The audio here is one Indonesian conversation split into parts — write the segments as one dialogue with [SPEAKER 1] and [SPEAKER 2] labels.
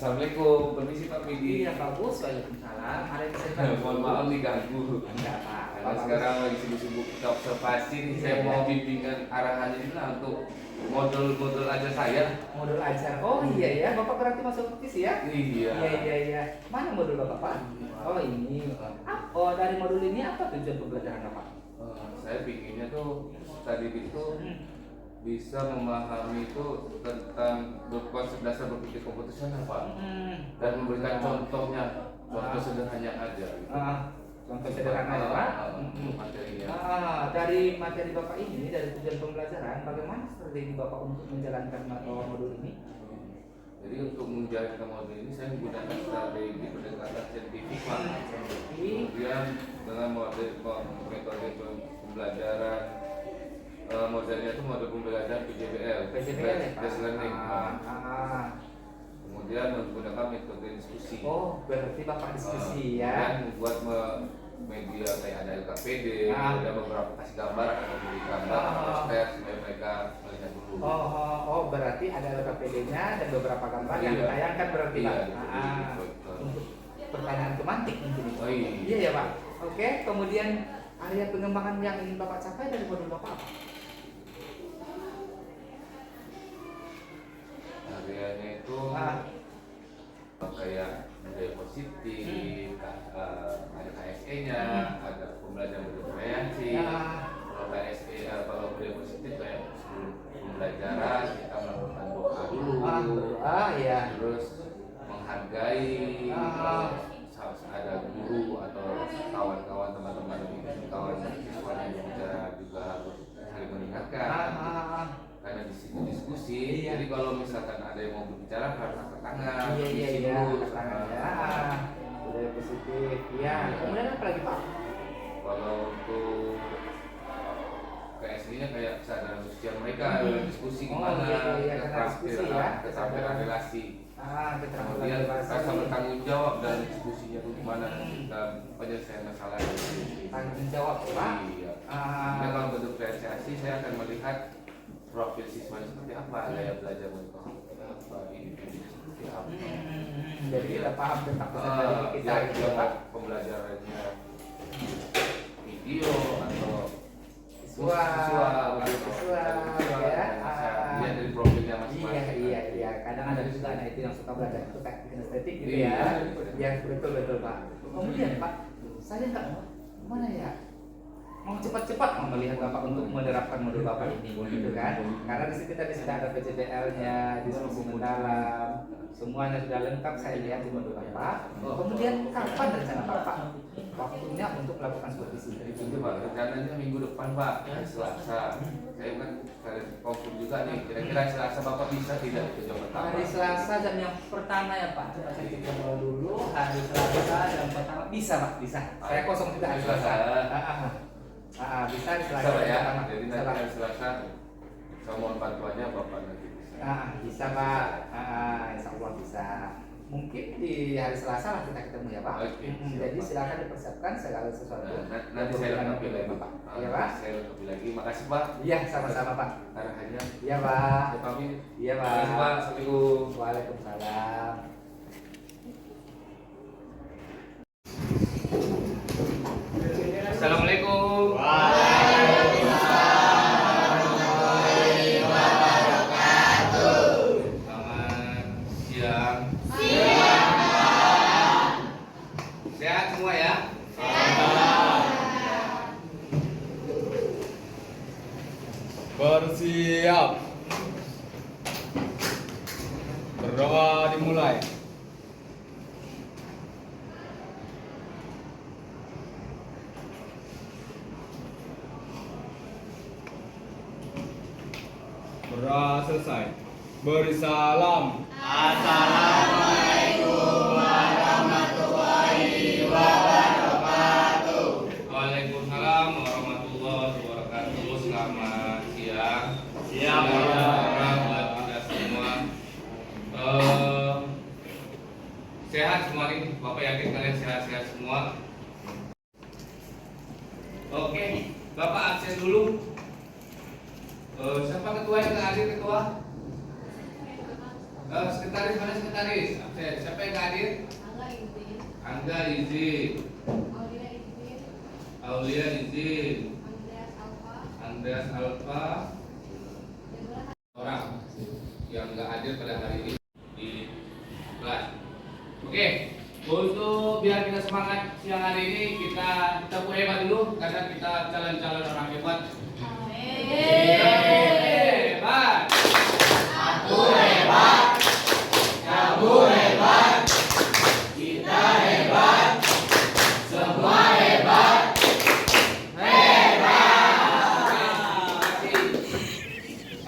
[SPEAKER 1] Assalamualaikum, permisi Pak Midi.
[SPEAKER 2] Iya bagus, waalaikumsalam. Ada yang bisa dibantu?
[SPEAKER 1] Mohon maaf nih ganggu.
[SPEAKER 2] Enggak apa.
[SPEAKER 1] Karena sekarang lagi sibuk-sibuk kita observasi nih, saya mau bimbingan arahannya ini lah untuk modul-modul ajar saya.
[SPEAKER 2] Modul ajar. Oh iya ya, Bapak berarti masuk FIS ya?
[SPEAKER 1] Iya.
[SPEAKER 2] Iya. Mana modul Bapak, Pak? Oh ini. Oh dari modul ini apa tujuan pembelajaran Bapak?
[SPEAKER 1] Saya bikinnya tuh tadi itu bisa memahami itu tentang konsep dasar berpikir komputasional Pak, dan memberikan contohnya, contoh sederhana aja gitu.
[SPEAKER 2] Contoh sederhana ya Pak.
[SPEAKER 1] Materinya.
[SPEAKER 2] Dari materi Bapak ini, dari tujuan pembelajaran, bagaimana strategi Bapak untuk menjalankan modul ini?
[SPEAKER 1] Jadi untuk menjalankan modul ini saya menggunakan strategi pendekatan saintifik Pak. Kemudian dengan metode pembelajaran, modelnya itu model pembelajaran PJBL,
[SPEAKER 2] ya,
[SPEAKER 1] Based Learning. Kemudian menggunakan metode diskusi.
[SPEAKER 2] Oh, berarti Bapak diskusi ya.
[SPEAKER 1] Dan membuat media kayak ada LKPD, ada beberapa kasih gambar atau beri gambar poster supaya mereka melihat dulu.
[SPEAKER 2] Oh, berarti ada LKPD-nya dan beberapa gambar yang ditayangkan berarti Pak. Untuk pertanyaan semantik mungkin.
[SPEAKER 1] Oh iya.
[SPEAKER 2] Iya ya Pak. Oke, kemudian area pengembangan yang ingin Bapak capai dari modul Bapak apa?
[SPEAKER 1] Areanya itu kayak budaya positif, ada KSE-nya, ada pembelajaran bervariasi. Kalau KSE, kalau budaya positif kayak sebelum pembelajaran kita melakukan doa dulu, terus menghargai, ada guru atau kawan-kawan teman-teman kawan siswa yang berbicara juga harus saling mendengarkan. Karena di situ diskusi, jadi kalau misalkan ada yang mau berbicara harus angkat tangan,
[SPEAKER 2] budaya positif, kemudian apa lagi Pak?
[SPEAKER 1] Kalau untuk KSD-nya kayak kesadaran sosial mereka, diskusi gimana, keterampilan relasi, kemudian rasa bertanggung jawab dan diskusinya itu gimana dalam penyelesaian masalah.
[SPEAKER 2] Tanggung jawab Pak?
[SPEAKER 1] Iya. Nah, kalau bentuk diferensiasi saya akan melihat profil siswa seperti apa, gaya belajar mereka seperti apa, individu seperti apa.
[SPEAKER 2] Jadi kita paham tentang kesadaran kita gitu Pak.
[SPEAKER 1] Pembelajarannya video atau
[SPEAKER 2] visual ya.
[SPEAKER 1] Dia dari profilnya masing-masing.
[SPEAKER 2] Iya. Kadang ada juga anak itu yang suka belajar itu kayak estetik gitu ya. Yang betul Pak. Kemudian Pak, saya nggak mana ya? Mau cepat-cepat melihat Bapak untuk menerapkan modul Bapak ini, gitu kan? Karena di situ tadi sudah ada PJBL-nya, diskusi mendalam, semuanya sudah lengkap saya lihat di modul Bapak. Kemudian kapan rencana Bapak waktunya untuk melakukan supervisi?
[SPEAKER 1] Itu Pak, rencananya minggu depan Pak, hari Selasa. Saya kan konfirm juga nih, kira-kira Selasa Bapak bisa tidak ikut jam pertama?
[SPEAKER 2] Hari Selasa jam yang pertama ya Pak. Coba saya cek dulu. Hari Selasa jam pertama bisa Pak, bisa. Saya kosong juga hari Selasa. Bisa hari Selasa
[SPEAKER 1] ya.
[SPEAKER 2] pertama.
[SPEAKER 1] Jadi nanti hari Selasa saya mohon bantuannya Bapak nanti bisa.
[SPEAKER 2] Bisa Pak. Insya Allah bisa. Mungkin di hari Selasa lah kita ketemu ya Pak. Jadi silakan dipersiapkan segala sesuatu.
[SPEAKER 1] Nanti saya lengkapi lagi
[SPEAKER 2] Pak. Iya Pak.
[SPEAKER 1] Saya lengkapi lagi. Makasih Pak.
[SPEAKER 2] Iya sama-sama Pak.
[SPEAKER 1] Arahannya.
[SPEAKER 2] Iya Pak.
[SPEAKER 1] Ya pamit.
[SPEAKER 2] Iya Pak.
[SPEAKER 1] Makasih Pak. Assalamualaikum.
[SPEAKER 2] Waalaikumsalam.
[SPEAKER 1] Assalamualaikum. Sehat semua ya?
[SPEAKER 3] Bersiap. Berdoa dimulai. Berdoa selesai. Beri salam.
[SPEAKER 4] Assalamualaikum warahmatullahi wabarakatuh.
[SPEAKER 1] Waalaikumsalam warahmatullahi wabarakatuh. Selamat siang.
[SPEAKER 4] Siang.
[SPEAKER 1] Buat kita semua. Sehat semua nih. Bapak yakin kalian sehat-sehat semua. Oke, Bapak akses dulu. Siapa ketua yang nggak hadir ketua? Sekretaris mana sekretaris? Absen. Siapa yang nggak hadir? Angga izin. Aulia izin. Andreas Alfa. Orang yang nggak hadir pada hari ini di kelas. Oke, untuk biar kita semangat siang hari ini kita tepuk hebat dulu karena kita calon-calon orang hebat. Hebat.
[SPEAKER 4] Aku hebat, kamu hebat, kita hebat, semua hebat,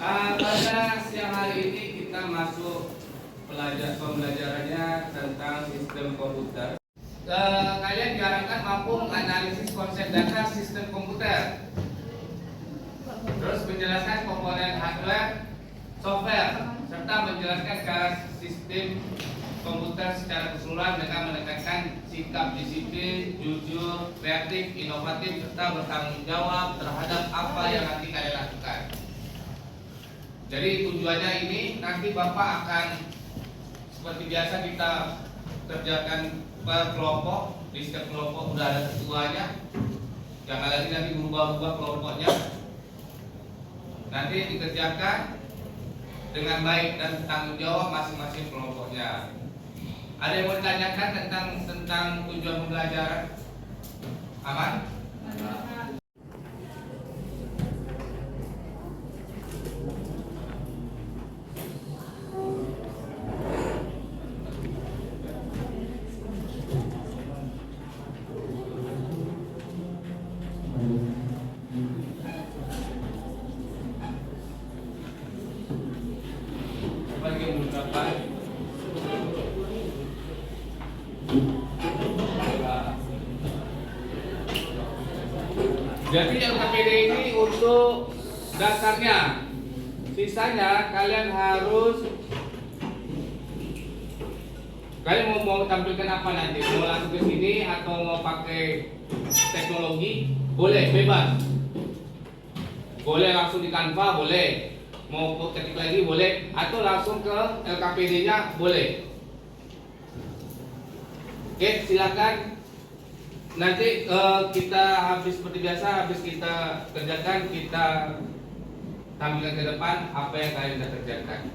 [SPEAKER 1] Pada siang hari ini kita masuk pembelajarannya tentang sistem komputer. Kalian diharapkan mampu menganalisis konsep data sistem komputer, terus menjelaskan komponen hardware, software, serta menjelaskan cara sistem komputer secara keseluruhan dengan menekankan sikap disiplin, jujur, kreatif, inovatif, serta bertanggung jawab terhadap apa yang nanti kalian lakukan. Jadi tujuannya ini nanti Bapak akan seperti biasa kita kerjakan per kelompok. Di setiap kelompok udah ada ketuanya. Jangan lagi nanti berubah-ubah kelompoknya. Nanti dikerjakan dengan baik dan tanggung jawab masing-masing kelompoknya. Ada yang mau ditanyakan tentang tujuan pembelajaran? Aman? Bagi mengucapkan jadi yang KPD ini untuk dasarnya, sisanya kalian mau tampilkan apa nanti? Mau langsung ke sini atau mau pakai teknologi? Boleh, bebas. Boleh langsung di Canva, boleh. Mau ketik lagi boleh, atau langsung ke LKPD-nya boleh. Oke, silakan. Nanti kita habis seperti biasa, habis kita kerjakan, kita tampilkan ke depan apa yang kalian sudah kerjakan.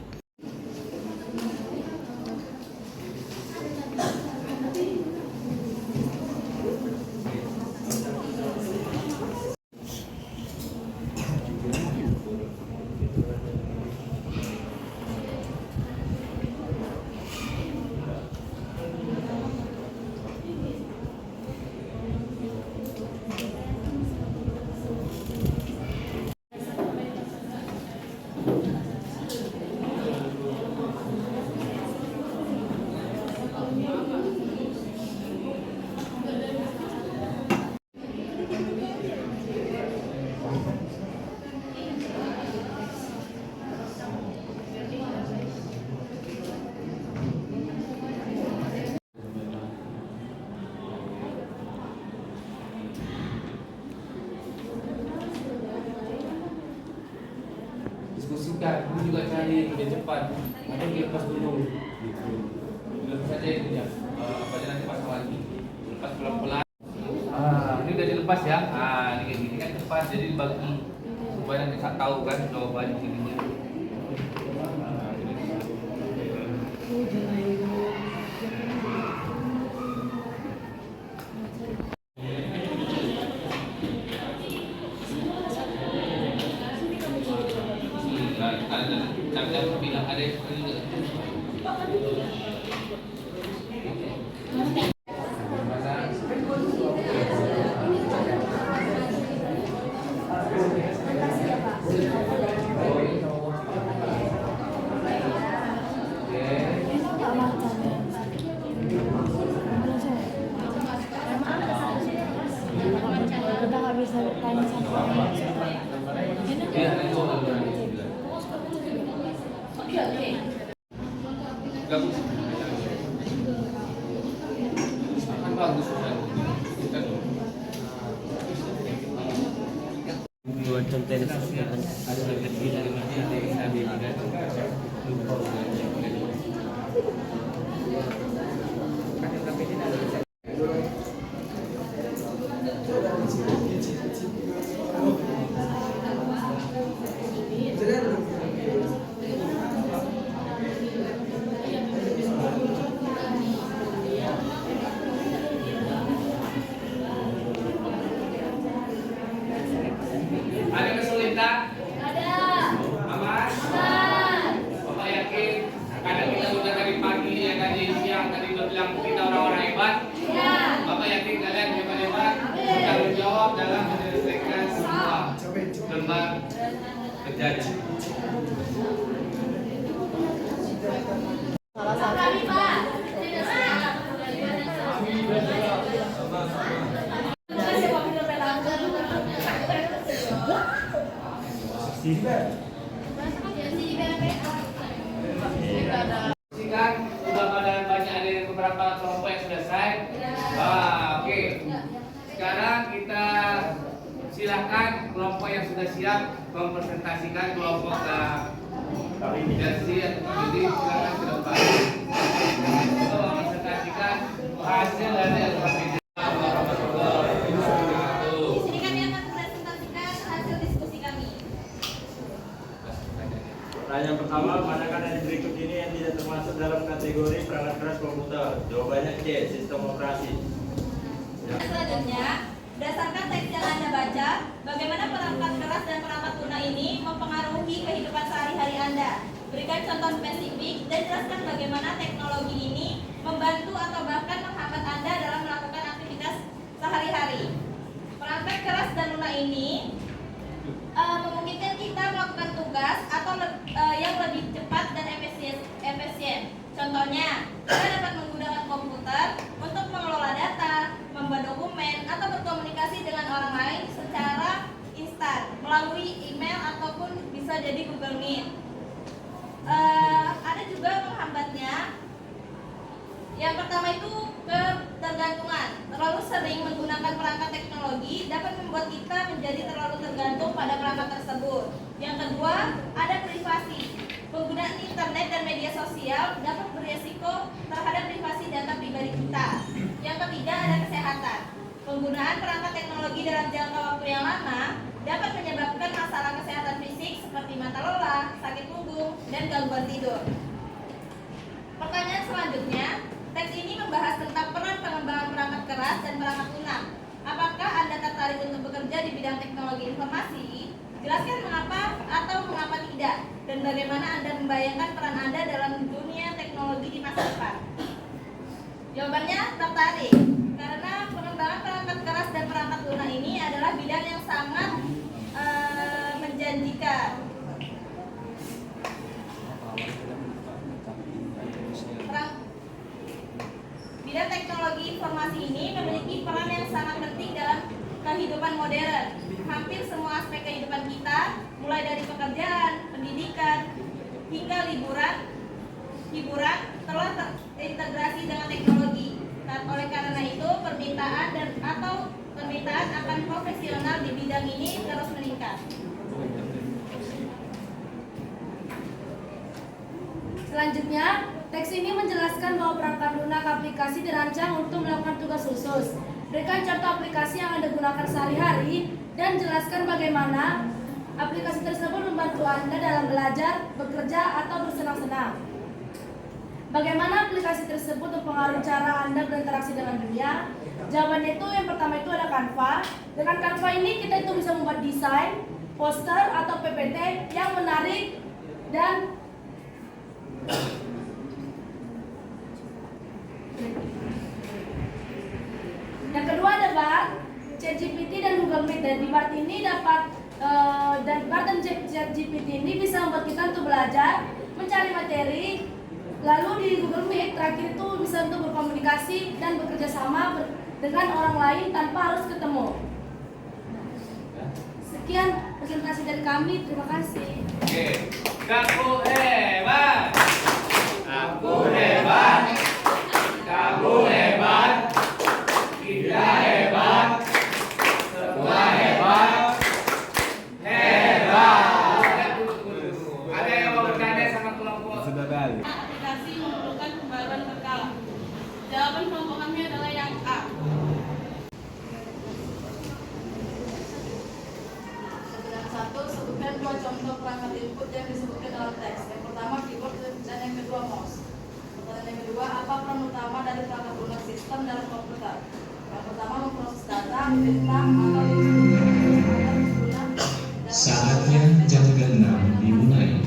[SPEAKER 1] Diskusikan, dulu juga cari ide cepat. Ada yang lepas dulu. Lepas saja itu ya. Apa aja nanti pasang lagi. Lepas pelan-pelan. Ini udah dilepas ya. Ini kayak gini kan cepat. Jadi bagi supaya nanti saya tahu kan jawabannya ininya. Ada bilang ada yang
[SPEAKER 5] Kita nggak bisa tanya sama orang.
[SPEAKER 1] kan bagus kan.
[SPEAKER 6] Buat konten ada lebih dari mana dari
[SPEAKER 1] nama terjadi.
[SPEAKER 4] Kami Pak.
[SPEAKER 1] Kan sudah pada banyak ada beberapa kelompok yang selesai. Oke. Sekarang kita silakan kelompok yang sudah siap mempresentasikan kelompok versi atau pilih silakan ke depan. Untuk mempresentasikan hasil dari LKPD.
[SPEAKER 4] Di sini kami akan mempresentasikan hasil diskusi kami.
[SPEAKER 6] Pertanyaan pertama, manakah dari berikut ini yang tidak termasuk dalam kategori perangkat keras komputer? Jawabannya C, sistem operasi.
[SPEAKER 4] Selanjutnya, berdasarkan teks yang Anda baca, bagaimana perangkat keras dan perangkat lunak ini mempengaruhi kehidupan sehari-hari Anda? Berikan contoh spesifik dan jelaskan bagaimana teknologi ini membantu atau bahkan menghambat Anda dalam melakukan aktivitas sehari-hari. Perangkat keras dan lunak ini memungkinkan kita melakukan tugas atau yang lebih cepat dan efisien. Contohnya, kita dapat menggunakan komputer untuk mengelola data, membuat dokumen, atau berkomunikasi dengan orang lain secara instan melalui email ataupun bisa jadi Google Meet. Ada juga menghambatnya. Yang pertama itu ketergantungan. Terlalu sering menggunakan perangkat teknologi dapat membuat kita menjadi terlalu tergantung pada perangkat tersebut. Yang kedua, ada privasi. Penggunaan internet dan media sosial dapat beresiko terhadap privasi data pribadi kita. Yang ketiga, ada kesehatan. Penggunaan perangkat teknologi dalam jangka waktu yang lama dapat menyebabkan masalah kesehatan fisik seperti mata lelah, sakit punggung, dan gangguan tidur. Pertanyaan selanjutnya, teks ini membahas tentang peran pengembangan perangkat keras dan perangkat lunak. Apakah Anda tertarik untuk bekerja di bidang teknologi informasi? Jelaskan mengapa atau mengapa tidak, dan bagaimana Anda membayangkan peran Anda dalam dunia teknologi di masa depan. Jawabannya tertarik, karena pengembangan perangkat keras dan perangkat lunak ini adalah bidang yang sangat menjanjikan. Bidang teknologi informasi ini memiliki peran yang sangat penting dalam kehidupan modern. Hampir semua aspek kehidupan kita, mulai dari pekerjaan, pendidikan, hingga hiburan telah terintegrasi dengan teknologi. Oleh karena itu, permintaan akan profesional di bidang ini terus meningkat.
[SPEAKER 5] Selanjutnya, teks ini menjelaskan bahwa perangkat lunak aplikasi dirancang untuk melakukan tugas khusus. Berikan contoh aplikasi yang Anda gunakan sehari-hari dan jelaskan bagaimana aplikasi tersebut membantu Anda dalam belajar, bekerja, atau bersenang-senang. Bagaimana aplikasi tersebut mempengaruhi cara Anda berinteraksi dengan dunia? Jawabannya itu yang pertama itu ada Canva. Dengan Canva ini kita itu bisa membuat desain, poster, atau PPT yang menarik dan yang kedua ada BART, ChatGPT dan Google Meet. Dan di BART ini dan ChatGPT ini bisa membuat kita untuk belajar, mencari materi. Lalu di Google Meet terakhir itu bisa untuk berkomunikasi dan bekerja sama dengan orang lain tanpa harus ketemu. Sekian presentasi dari kami. Terima kasih.
[SPEAKER 1] Oke, kamu hebat. Aku hebat. Kamu hebat. Kita hebat. Semua hebat. Hebat. Ada yang mau bertanya sama kelompok?
[SPEAKER 3] Sudah balik.
[SPEAKER 7] Aplikasi memerlukan pembaruan berkala. Jawaban kelompok kami adalah yang A.
[SPEAKER 8] Satu, sebutkan dua contoh perangkat input yang disebutkan dalam teks. Yang pertama keyboard dan yang kedua mouse. Pertanyaan yang kedua, apa peran utama dari perangkat lunak sistem dalam komputer? Yang pertama, memproses data, bintang, atau
[SPEAKER 9] Saatnya jam ke-6 dimulai.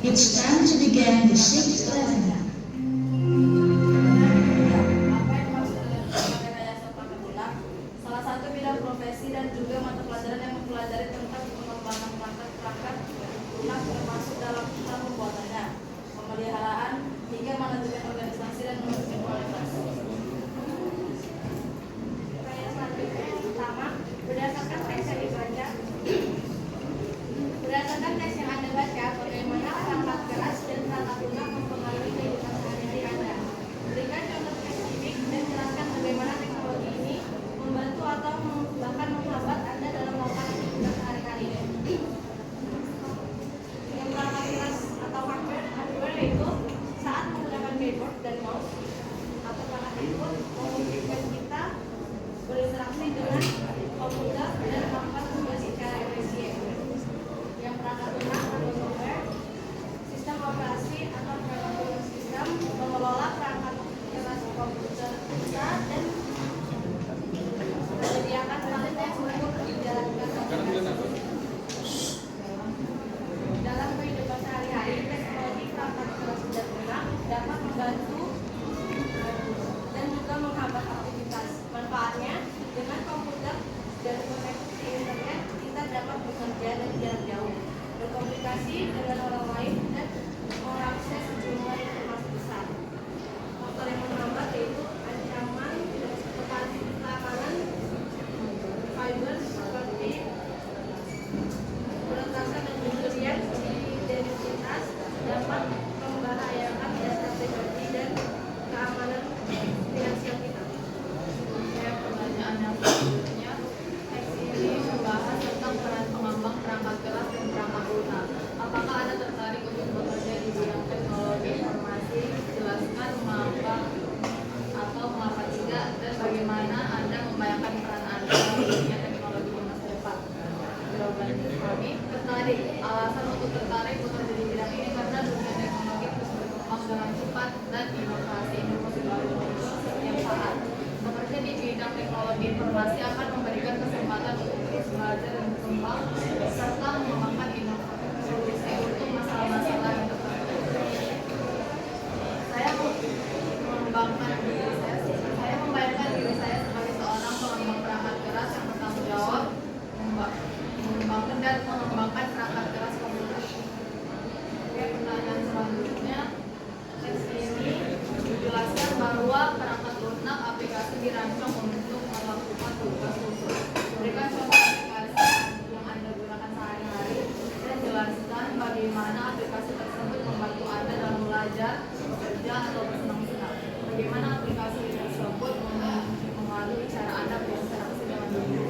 [SPEAKER 5] It's time to begin the 6th lesson.
[SPEAKER 8] Apa yang dimaksud dengan rekayasa perangkat lunak? Salah satu bidang profesi
[SPEAKER 4] yaitu saat menggunakan keyboard dan mouse atau perangkat input memungkinkan kita berinteraksi dengan komputer dan melakukan tugas secara efisien. Yang perangkat lunak atau software, sistem operasi atau perangkat lunak sistem mengelola perangkat keras komputer kita dan menyediakan fasilitas untuk menjalankan aplikasi. Dalam kehidupan sehari-hari, teknologi perangkat keras dan lunak dapat membantu dan juga menghambat aktivitas. Manfaatnya, dengan komputer dan koneksi internet, kita dapat bekerja dari jarak jauh, berkomunikasi dengan orang lain, dan mengakses sejumlah informasi besar. Faktor yang menghambat yaitu ancaman keamanan cyber seperti peretasan dan pencurian identitas dapat membahayakan data pribadi dan keamanan finansial kita.
[SPEAKER 8] Pertanyaan yang selanjutnya, teks ini membahas tentang peran pengembang perangkat keras dan perangkat lunak. Apakah Anda tertarik untuk bekerja di bidang teknologi informasi? Jelaskan mengapa atau mengapa tidak, dan bagaimana Anda membayangkan peran Anda dalam dunia teknologi di masa depan. Jawaban kami tertarik. Alasan untuk tertarik bekerja di bidang ini karena dunia teknologi terus berkembang dengan cepat dan inovasi baru muncul setiap saat. Bekerja di bidang teknologi informasi akan memberikan kesempatan untuk terus belajar dan berkembang serta mengembangkan solusi untuk masalah-masalah yang tertentu. Saya membayangkan diri saya sebagai seorang pengembang perangkat keras yang bertanggung jawab mengembangkan dan mengembangkan perangkat keras komputer. Oke, pertanyaan selanjutnya, teks ini menjelaskan bahwa perangkat lunak aplikasi dirancang untuk melakukan tugas khusus. Berikan contoh aplikasi yang Anda gunakan sehari-hari dan jelaskan bagaimana aplikasi tersebut membantu Anda dalam belajar, bekerja, atau bersenang-senang. Bagaimana aplikasi tersebut mempengaruhi cara Anda berinteraksi dengan dunia.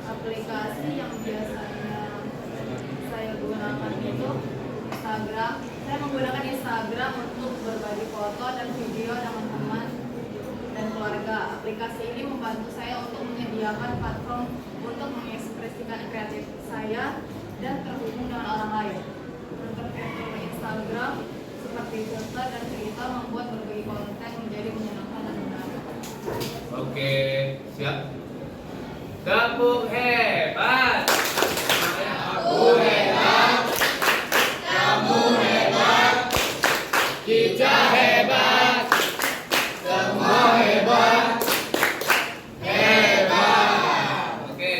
[SPEAKER 8] Aplikasi yang biasanya saya gunakan itu Instagram. Saya menggunakan Instagram untuk berbagi foto dan video dengan teman dan keluarga. Aplikasi ini membantu saya untuk menyediakan platform untuk mengekspresikan kreatif saya dan terhubung dengan orang lain. Untuk fitur Instagram seperti foto dan cerita membuat berbagi konten menjadi menyenangkan dan menarik.
[SPEAKER 1] Oke, siap. Tepuk hebat. Aku hebat. Kamu hebat. Kita hebat. Semua hebat. Hebat. Oke.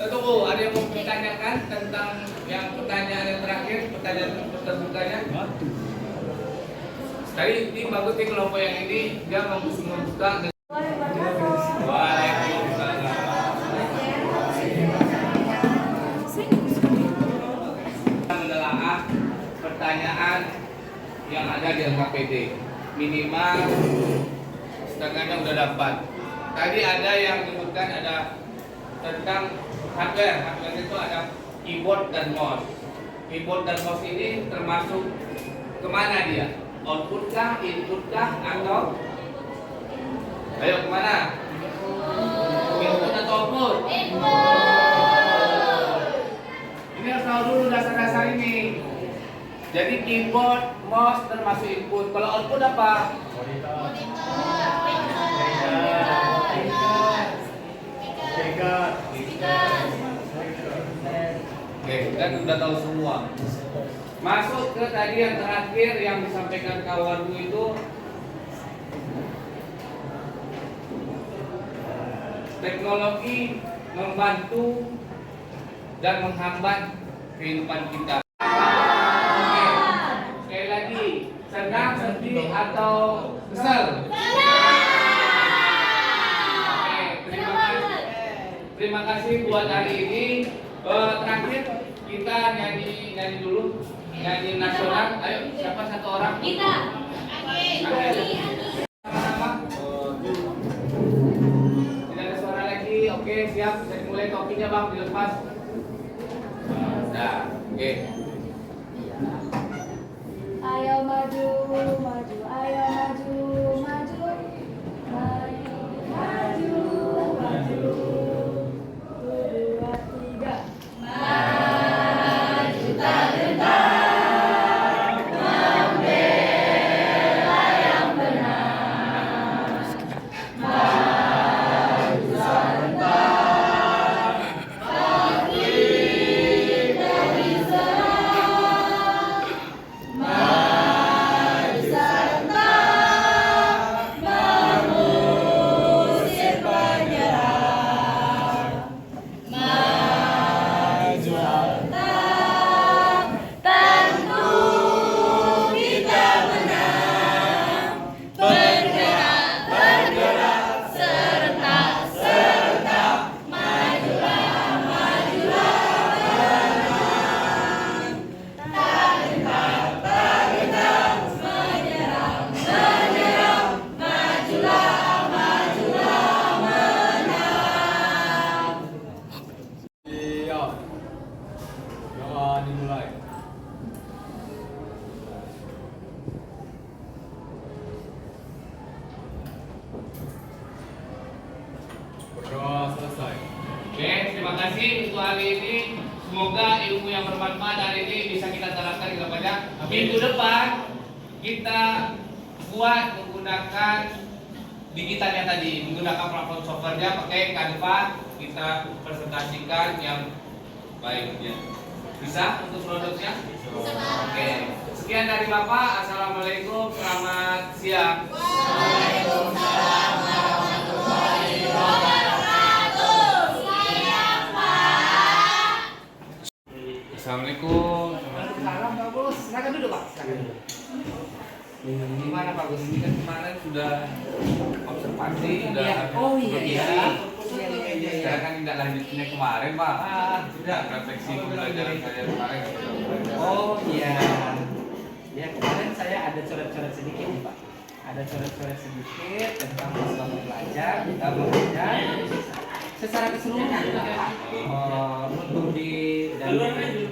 [SPEAKER 1] Tunggu, ada yang mau ditanyakan tentang yang pertanyaan yang terakhir, pertanyaan terbukanya? Tadi ini bagus nih kelompok yang ini dia membuka. Menelaah pertanyaan yang ada di LKPD minimal setengahnya udah dapat. Tadi ada yang menyebutkan ada tentang hardware. Hardware itu ada keyboard dan mouse. Keyboard dan mouse ini termasuk kemana dia? Output kah, input kah, atau ayo kemana? Input atau output? Ini harus tahu dulu dasar-dasar ini. Jadi keyboard, mouse termasuk input. Kalau output apa? Oke, kan udah tahu semua. Masuk ke tadi yang terakhir yang disampaikan kawanku itu teknologi membantu dan menghambat kehidupan kita. Oke, sekali lagi, senang, sedih atau kesel? Oke, terima kasih buat hari ini. Terakhir kita nyanyi dulu, nyanyi nasional. Ayo, siapa satu orang?
[SPEAKER 4] Kita.
[SPEAKER 1] Tidak ada suara lagi. Oke, siap. Bisa dimulai topinya bang, dilepas. Nah, oke.
[SPEAKER 5] maju, maju, ayo maju, maju, maju, maju, maju. 1, 2, 3. Maju tak gentar, membela yang benar. Maju serentak, bangkit dari serang. Maju serentak, mengusir penyerang. Maju serentak, tentu kita menang. Bergerak, bergerak, serentak, serentak, majulah, majulah, menang. Tak gentar, menyerang, menyerang, majulah, majulah, menang.
[SPEAKER 3] Siap. Doa dimulai. Berdoa selesai.
[SPEAKER 1] Oke, terima kasih untuk hari ini. Semoga ilmu yang bermanfaat hari ini bisa kita terapkan kepada minggu depan. Kita buat menggunakan digitalnya tadi, menggunakan platform softwarenya pakai Canva. Kita presentasikan yang baik ya. Bisa untuk produknya? Oke. Sekian dari Bapak. Assalamualaikum. Selamat siang.
[SPEAKER 4] Waalaikumsalam warahmatullahi wabarakatuh. Siap, Pak.
[SPEAKER 1] Assalamualaikum.
[SPEAKER 2] Salam Pak Gus, silakan duduk Pak. Silakan duduk. Gimana Pak Gus?
[SPEAKER 1] Ini kan kemarin sudah observasi, sudah
[SPEAKER 2] Iya. Oh iya iya.
[SPEAKER 1] Sekarang kan tindak lanjutnya kemarin Pak.
[SPEAKER 2] Sudah.
[SPEAKER 1] Refleksi pembelajaran saya kemarin.
[SPEAKER 2] Oh iya. Ya kemarin saya ada coret-coret sedikit nih Pak. Ada coret-coret sedikit tentang masalah belajar, kita belajar secara keseluruhan Pak. Metode dan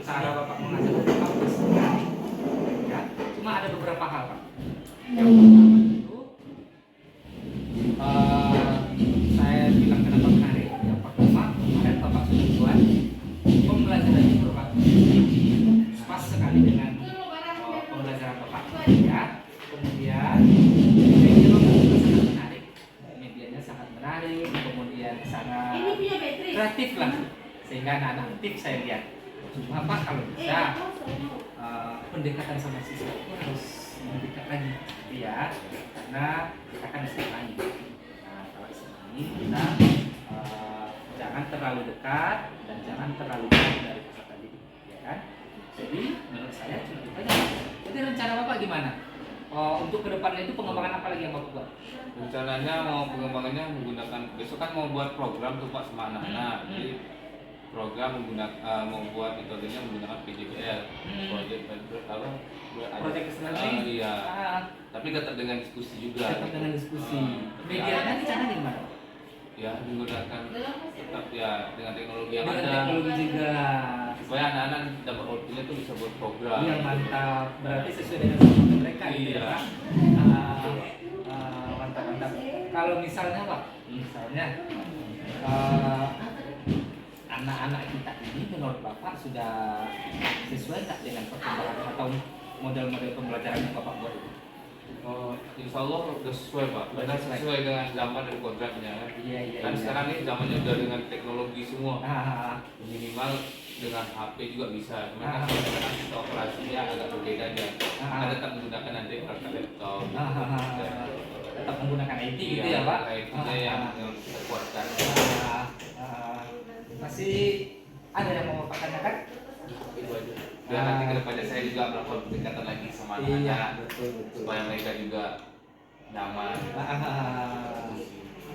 [SPEAKER 2] cara Bapak mengajar itu bagus sekali. Ya, cuma ada beberapa hal Pak. Yang pertama itu saya bilang kenapa menarik. Yang pertama kemarin Bapak sudah buat pembelajaran itu Pak. Pas sekali dengan pembelajaran Bapak ya. Kemudian media Bapak juga sangat menarik. Medianya sangat menarik, kemudian sangat kreatif lah. Sehingga anak-anak aktif saya lihat. Cuma Pak kalau bisa pendekatan sama siswa itu harus mendekat lagi ya. Karena kita kan SMA. Nah, kalau SMA kita jangan terlalu dekat dan jangan terlalu jauh dari peserta didik, ya kan? Jadi menurut saya cukup aja. Jadi rencana Bapak gimana? Untuk kedepannya itu pengembangan apa lagi yang Bapak buat?
[SPEAKER 1] Rencananya mau pengembangannya menggunakan besok kan mau buat program tuh Pak sama anak-anak. Jadi program menggunakan mau buat metodenya menggunakan PJBL,
[SPEAKER 2] Project Learning?
[SPEAKER 1] Iya.
[SPEAKER 2] Ah,
[SPEAKER 1] Tapi tetap dengan diskusi juga.
[SPEAKER 2] tetap dengan diskusi.
[SPEAKER 1] Tapi
[SPEAKER 2] Medianya di sana gimana?
[SPEAKER 1] ya menggunakan tetap ya dengan teknologi yang
[SPEAKER 2] Dengan
[SPEAKER 1] ada
[SPEAKER 2] teknologi juga.
[SPEAKER 1] supaya anak-anak dapat outputnya tuh bisa buat program.
[SPEAKER 2] Yang mantap. Berarti sesuai dengan kebutuhan mereka gitu ya
[SPEAKER 1] Iya.
[SPEAKER 2] Pak. Mantap. Kalau misalnya Pak, misalnya anak-anak kita ini menurut Bapak sudah sesuai nggak dengan perkembangan atau model-model pembelajaran yang Bapak buat itu?
[SPEAKER 1] Insya Allah udah sesuai Pak,
[SPEAKER 2] Udah
[SPEAKER 1] karena sesuai dengan zaman dan kodratnya kan.
[SPEAKER 2] Iya.
[SPEAKER 1] Kan sekarang ini zamannya udah dengan teknologi semua.
[SPEAKER 2] Ah,
[SPEAKER 1] Minimal dengan HP juga bisa. Cuma
[SPEAKER 2] Ah.
[SPEAKER 1] kan sekarang kita operasinya agak berbeda aja.
[SPEAKER 2] Ah.
[SPEAKER 1] Kita tetap menggunakan nanti perangkat laptop.
[SPEAKER 2] tetap menggunakan IT gitu
[SPEAKER 1] Iya,
[SPEAKER 2] ya Pak?
[SPEAKER 1] IT-nya yang kita kuatkan.
[SPEAKER 2] Masih ada yang mau Bapak tanyakan?
[SPEAKER 1] Itu aja. Biar nanti kedepannya saya juga melakukan pendekatan lagi sama anak-anak.
[SPEAKER 2] Iya, betul.
[SPEAKER 1] Supaya mereka juga nyaman.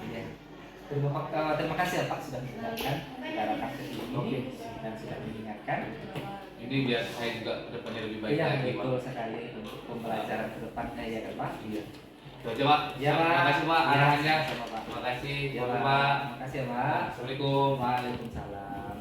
[SPEAKER 2] Iya. Terima kasih ya Pak sudah mendengarkan cara praktek ini dan sudah mengingatkan.
[SPEAKER 1] Ini biar saya juga kedepannya lebih baik
[SPEAKER 2] Iya
[SPEAKER 1] lagi
[SPEAKER 2] betul
[SPEAKER 1] Pak.
[SPEAKER 2] sekali untuk pembelajaran ke depannya ya kan Pak.
[SPEAKER 1] Iya. Itu aja Pak.
[SPEAKER 2] Ya Pak.
[SPEAKER 1] Terima kasih Pak
[SPEAKER 2] Ya,
[SPEAKER 1] arahannya.
[SPEAKER 2] sama Pak.
[SPEAKER 1] Terima kasih.
[SPEAKER 2] Ya
[SPEAKER 1] Terima
[SPEAKER 2] Pak.
[SPEAKER 1] Pak.
[SPEAKER 2] Terima kasih ya Pak.
[SPEAKER 1] Assalamualaikum.
[SPEAKER 2] Waalaikumsalam.